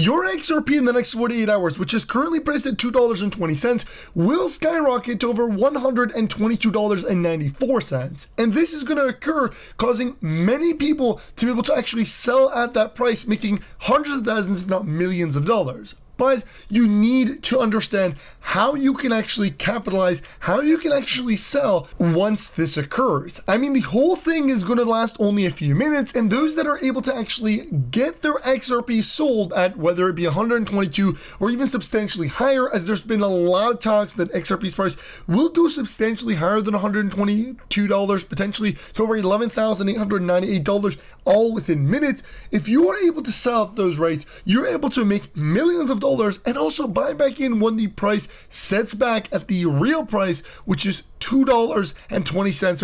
Your XRP in the next 48 hours, which is currently priced at $2.20, will skyrocket to over $122.94. And this is going to occur, causing many people to be able to actually sell at that price, making hundreds of thousands, if not millions of dollars. But you need to understand how you can actually capitalize, how you can actually sell once this occurs. I mean, the whole thing is going to last only a few minutes, and those that are able to actually get their XRP sold at whether it be 122 or even substantially higher, as there's been a lot of talks that XRP's price will go substantially higher than $122, potentially to over $11,898, all within minutes. If you are able to sell at those rates, you're able to make millions of dollars and also buy back in when the price sets back at the real price, which is $2.20 or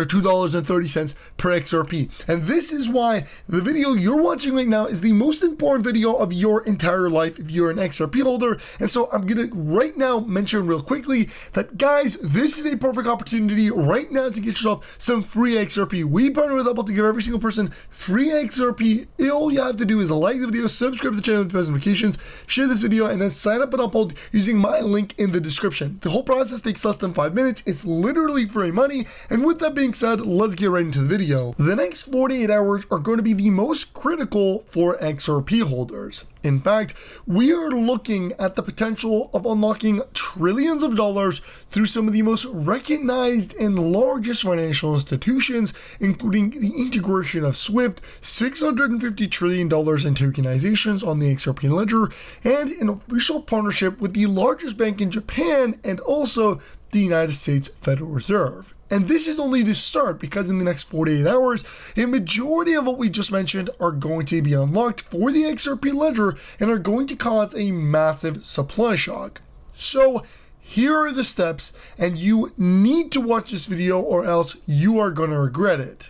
$2.30 per XRP. And this is why the video you're watching right now is the most important video of your entire life if you're an XRP holder. And so I'm gonna right now mention real quickly that, guys, this is a perfect opportunity right now to get yourself some free XRP. We partner with Liable to give every single person free XRP. All you have to do is like the video, subscribe to the channel with notifications, share this video, and then sign up and upload using my link in the description. The whole process takes less than 5 minutes. It's literally free money. And with that being said, let's get right into the video. The next 48 hours are going to be the most critical for XRP holders. In fact, we are looking at the potential of unlocking trillions of dollars through some of the most recognized and largest financial institutions, including the integration of SWIFT, $650 trillion in tokenizations on the XRP ledger, and an official partnership with the largest bank in Japan and also the United States Federal Reserve. And this is only the start, because in the next 48 hours, a majority of what we just mentioned are going to be unlocked for the XRP ledger and are going to cause a massive supply shock. So here are the steps, and you need to watch this video or else you are going to regret it.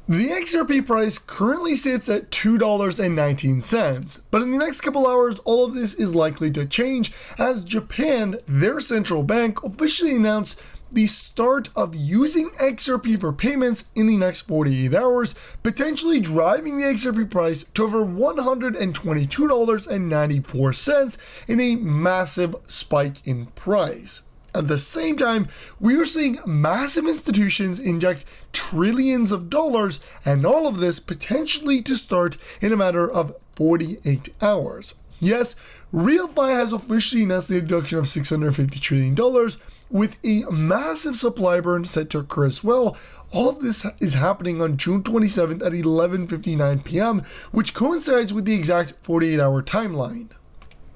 The XRP price currently sits at $2.19, but in the next couple hours, all of this is likely to change as Japan, their central bank, officially announced the start of using XRP for payments in the next 48 hours, potentially driving the XRP price to over $122.94 in a massive spike in price. At the same time, we are seeing massive institutions inject trillions of dollars, and all of this potentially to start in a matter of 48 hours. Yes, RealFi has officially announced the introduction of $650 trillion, with a massive supply burn set to occur as well. All of this is happening on June 27th at 11:59 p.m., which coincides with the exact 48-hour timeline.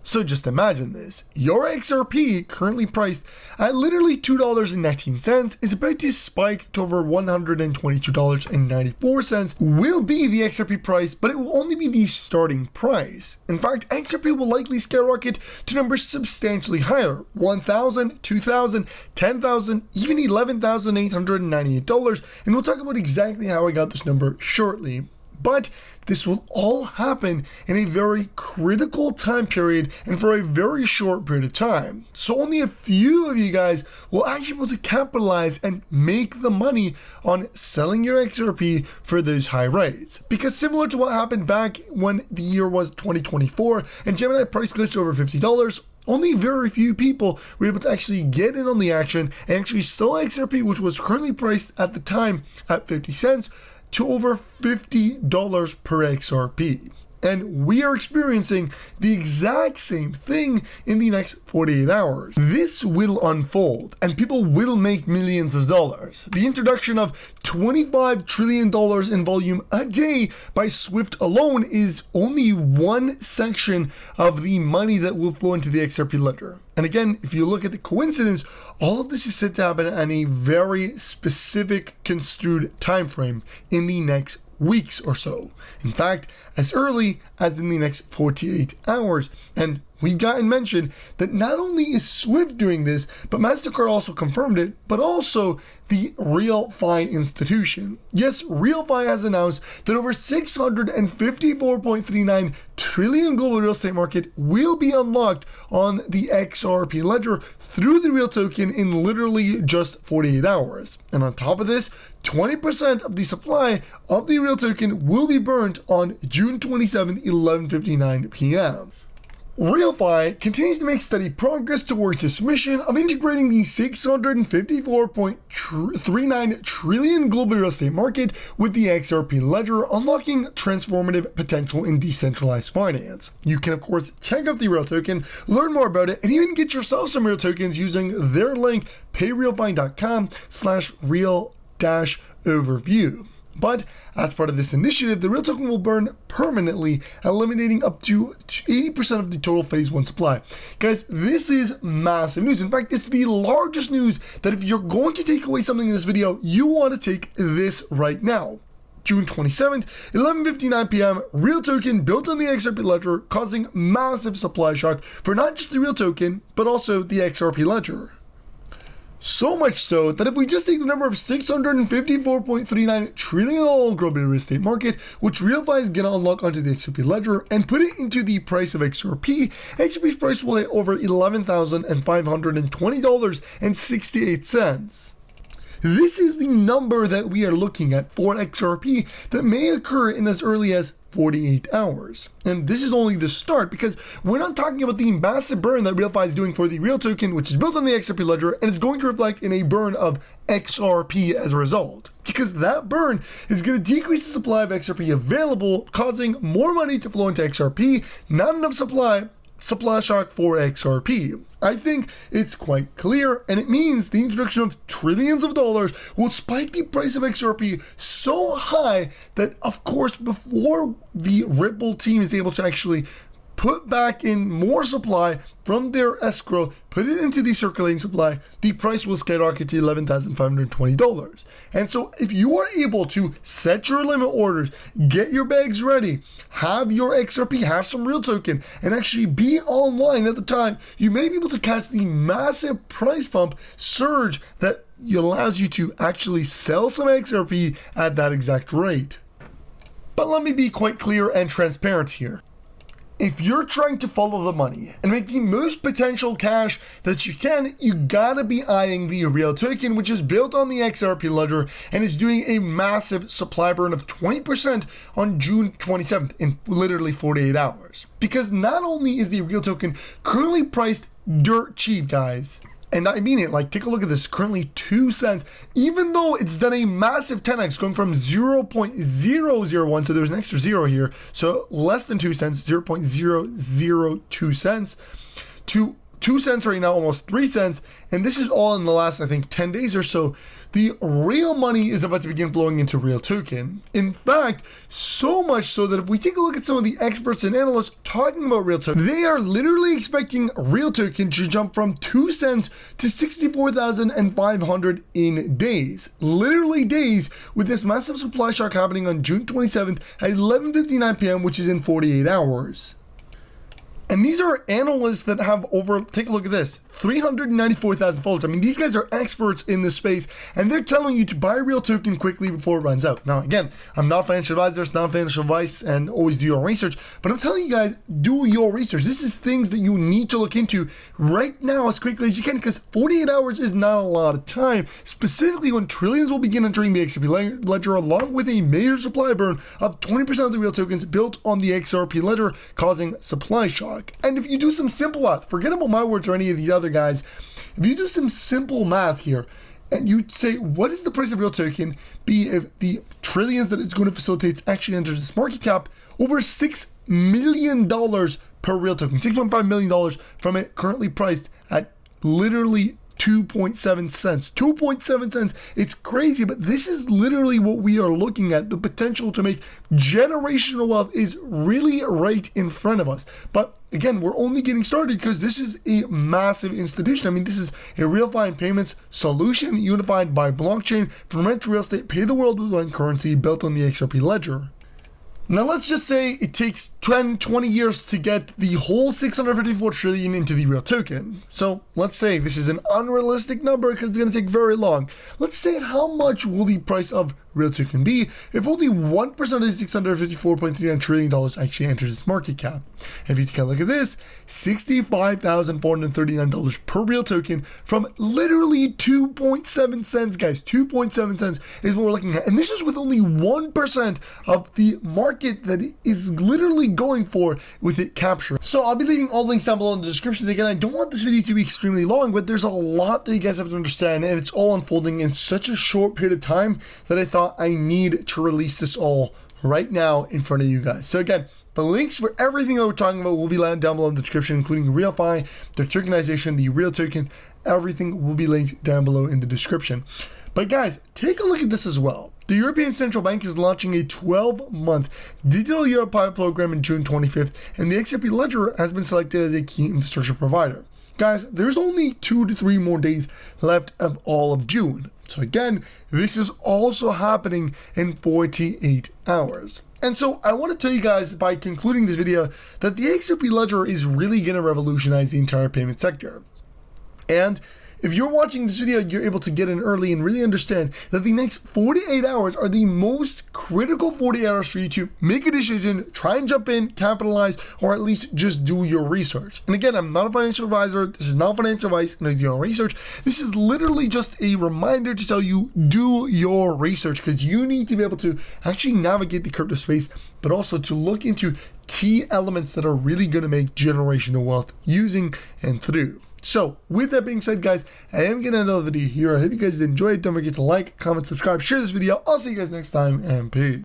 So just imagine this. Your XRP, currently priced at literally $2.19, is about to spike to over $122.94, will be the XRP price, but it will only be the starting price. In fact, XRP will likely skyrocket to numbers substantially higher, $1,000, $2,000, $10,000, even $11,898, and we'll talk about exactly how I got this number shortly. But this will all happen in a very critical time period and for a very short period of time. So only a few of you guys will actually be able to capitalize and make the money on selling your XRP for those high rates. Because similar to what happened back when the year was 2024 and Gemini price glitched over $50, only very few people were able to actually get in on the action and actually sell XRP, which was currently priced at the time at 50 cents, to over $50 per XRP. And we are experiencing the exact same thing in the next 48 hours. This will unfold and people will make millions of dollars. The introduction of $25 trillion in volume a day by SWIFT alone is only one section of the money that will flow into the XRP ledger. And again, if you look at the coincidence, all of this is set to happen on a very specific construed time frame in the next weeks or so. In fact, as early as in the next 48 hours. And we've gotten mentioned that not only is SWIFT doing this, but MasterCard also confirmed it, but also the RealFi institution. Yes, RealFi has announced that over $654.39 trillion global real estate market will be unlocked on the XRP ledger through the Real token in literally just 48 hours. And on top of this, 20% of the supply of the Real token will be burnt on June 27th, 11:59 p.m. RealFi continues to make steady progress towards its mission of integrating the $654.39 trillion global real estate market with the XRP ledger, unlocking transformative potential in decentralized finance. You can, of course, check out the Real token, learn more about it, and even get yourself some Real tokens using their link, payrealfi.com/real-overview. But as part of this initiative, the Real token will burn permanently, eliminating up to 80% of the total phase 1 supply. Guys, this is massive news. In fact, it's the largest news that if you're going to take away something in this video, you want to take this right now. June 27th, 11:59 p.m., Real token built on the XRP ledger, causing massive supply shock for not just the Real token, but also the XRP ledger. So much so that if we just take the number of $654.39 trillion global real estate market, which RealFi is going to unlock onto the XRP ledger, and put it into the price of XRP, XRP's price will hit over $11,520.68. This is the number that we are looking at for XRP that may occur in as early as 48 hours. And this is only the start, because we're not talking about the massive burn that RealFi is doing for the Real token, which is built on the XRP ledger, and it's going to reflect in a burn of XRP as a result. Because that burn is going to decrease the supply of XRP available, causing more money to flow into XRP, not enough supply shock for XRP. I think it's quite clear, and it means the introduction of trillions of dollars will spike the price of XRP so high that, of course, before the Ripple team is able to actually put back in more supply from their escrow, put it into the circulating supply, the price will skyrocket to $11,520. And so if you are able to set your limit orders, get your bags ready, have your XRP, have some Real token, and actually be online at the time, you may be able to catch the massive price pump surge that allows you to actually sell some XRP at that exact rate. But let me be quite clear and transparent here. If you're trying to follow the money and make the most potential cash that you can, you gotta be eyeing the Real token, which is built on the XRP ledger and is doing a massive supply burn of 20% on June 27th in literally 48 hours. Because not only is the Real token currently priced dirt cheap, guys, and I mean it, like, take a look at this, currently 2 cents, even though it's done a massive 10x, going from 0.001, so there's an extra zero here, so less than 2 cents, 0.002 cents, to 2 cents right now, almost 3 cents, and this is all in the last, I think, 10 days or so. The real money is about to begin flowing into Real token. In fact, so much so that if we take a look at some of the experts and analysts talking about Real token, they are literally expecting Real token to jump from 2 cents to 64,500 in days. Literally days, with this massive supply shock happening on June 27th at 11:59 p.m., which is in 48 hours. And these are analysts that have over, take a look at this, 394,000 followers. I mean, these guys are experts in this space, and they're telling you to buy Real token quickly before it runs out. Now, again, I'm not a financial advisor, it's not financial advice, and always do your research, but I'm telling you guys, do your research. This is things that you need to look into right now as quickly as you can, because 48 hours is not a lot of time, specifically when trillions will begin entering the XRP ledger, along with a major supply burn of 20% of the Real tokens built on the XRP ledger, causing supply shock. And if you do some simple math, forget about my words or any of these other guys, if you do some simple math here, and you say, what is the price of Real token be if the trillions that it's going to facilitate actually enters this market cap? Over $6 million per Real token, $6.5 million from it currently priced at literally 2.7 cents. 2.7 cents. It's crazy, but this is literally what we are looking at. The potential to make generational wealth is really right in front of us. But again, we're only getting started because this is a massive institution. I mean, this is a real-time payments solution unified by blockchain from rent to real estate, pay the world with one currency built on the XRP ledger. Now let's just say it takes 20 years to get the whole 654 trillion into the Real token. So let's say this is an unrealistic number because it's going to take very long. Let's say how much will the price of real token be if only 1% of the $654.39 trillion actually enters its market cap? If you take a look at this, $65,439 per real token from literally 2.7 cents, guys. 2.7 cents is what we're looking at. And this is with only 1% of the market that it is literally going for with it captured. So I'll be leaving all the links down below in the description. Again, I don't want this video to be extremely long, but there's a lot that you guys have to understand, and it's all unfolding in such a short period of time that I thought I need to release this all right now in front of you guys. So again, the links for everything that we're talking about will be down below in the description, including RealFi, the tokenization, the real token. Everything will be linked down below in the description. But guys, take a look at this as well. The European Central Bank is launching a 12-month digital euro pilot program in June 25th, and the XRP ledger has been selected as a key infrastructure provider. Guys, there's only 2 to 3 more days left of all of June. So again, this is also happening in 48 hours. And so I want to tell you guys by concluding this video that the XRP ledger is really going to revolutionize the entire payment sector. And if you're watching this video, you're able to get in early and really understand that the next 48 hours are the most critical 48 hours for you to make a decision, try and jump in, capitalize, or at least just do your research. And again, I'm not a financial advisor. This is not financial advice. No, do your own research. This is literally just a reminder to tell you, do your research, because you need to be able to actually navigate the crypto space, but also to look into key elements that are really going to make generational wealth using and through. So with that being said, guys, I am going to end the video here. I hope you guys enjoyed. Don't forget to like, comment, subscribe, share this video. I'll see you guys next time, and peace.